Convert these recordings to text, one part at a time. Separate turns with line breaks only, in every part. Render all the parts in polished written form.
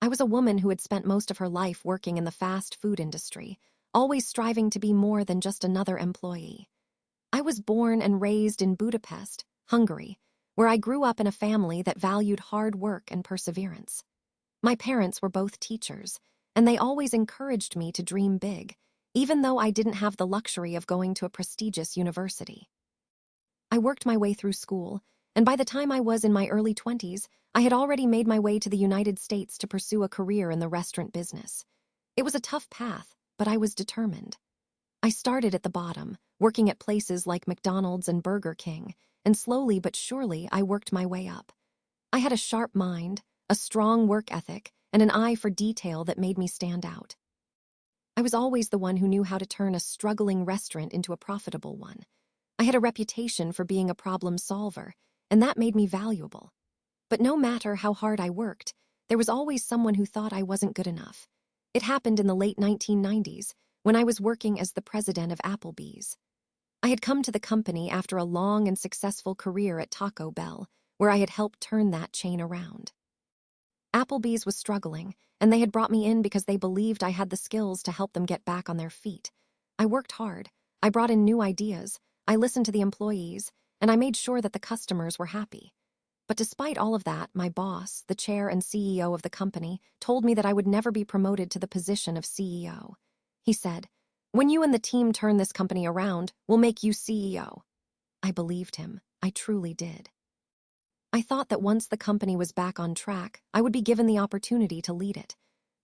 I was a woman who had spent most of her life working in the fast food industry, always striving to be more than just another employee. I was born and raised in Budapest, Hungary, where I grew up in a family that valued hard work and perseverance. My parents were both teachers, and they always encouraged me to dream big, even though I didn't have the luxury of going to a prestigious university. I worked my way through school, and by the time I was in my early 20s, I had already made my way to the United States to pursue a career in the restaurant business. It was a tough path, but I was determined. I started at the bottom, working at places like McDonald's and Burger King, and slowly but surely I worked my way up. I had a sharp mind, a strong work ethic, and an eye for detail that made me stand out. I was always the one who knew how to turn a struggling restaurant into a profitable one. I had a reputation for being a problem solver, and that made me valuable. But no matter how hard I worked, there was always someone who thought I wasn't good enough. It happened in the late 1990s, when I was working as the president of Applebee's. I had come to the company after a long and successful career at Taco Bell, where I had helped turn that chain around. Applebee's was struggling, and they had brought me in because they believed I had the skills to help them get back on their feet. I worked hard, I brought in new ideas, I listened to the employees, and I made sure that the customers were happy. But despite all of that, my boss, the chair and CEO of the company, told me that I would never be promoted to the position of CEO. He said, "When you and the team turn this company around, we'll make you CEO." I believed him. I truly did. I thought that once the company was back on track, I would be given the opportunity to lead it.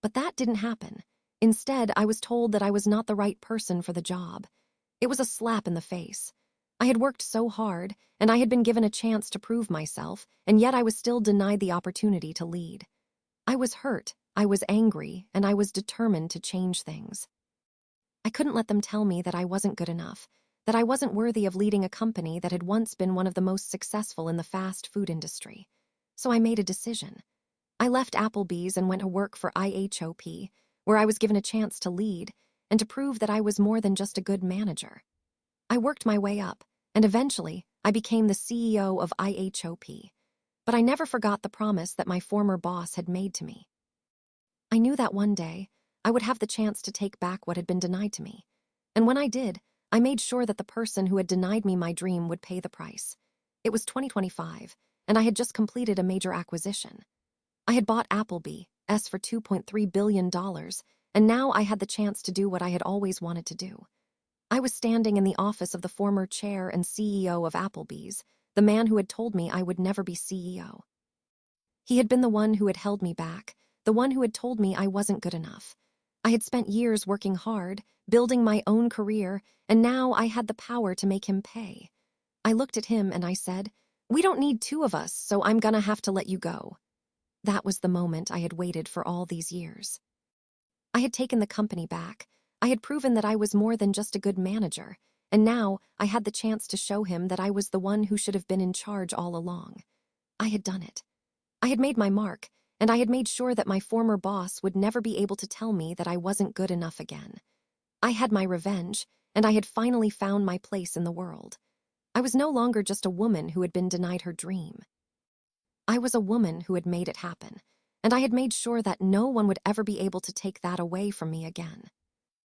But that didn't happen. Instead, I was told that I was not the right person for the job. It was a slap in the face. I had worked so hard, and I had been given a chance to prove myself, and yet I was still denied the opportunity to lead. I was hurt, I was angry, and I was determined to change things. I couldn't let them tell me that I wasn't good enough, that I wasn't worthy of leading a company that had once been one of the most successful in the fast food industry. So I made a decision. I left Applebee's and went to work for IHOP, where I was given a chance to lead and to prove that I was more than just a good manager. I worked my way up, and eventually I became the CEO of IHOP. But I never forgot the promise that my former boss had made to me. I knew that one day I would have the chance to take back what had been denied to me. And when I did, I made sure that the person who had denied me my dream would pay the price. It was 2025, and I had just completed a major acquisition. I had bought Applebee's for $2.3 billion, and now I had the chance to do what I had always wanted to do. I was standing in the office of the former chair and CEO of Applebee's, the man who had told me I would never be CEO. He had been the one who had held me back, the one who had told me I wasn't good enough. I had spent years working hard, building my own career, and now I had the power to make him pay. I looked at him and I said, "We don't need two of us, so I'm gonna have to let you go." That was the moment I had waited for all these years. I had taken the company back. I had proven that I was more than just a good manager, and now I had the chance to show him that I was the one who should have been in charge all along. I had done it. I had made my mark, and I had made sure that my former boss would never be able to tell me that I wasn't good enough again. I had my revenge, and I had finally found my place in the world. I was no longer just a woman who had been denied her dream. I was a woman who had made it happen, and I had made sure that no one would ever be able to take that away from me again.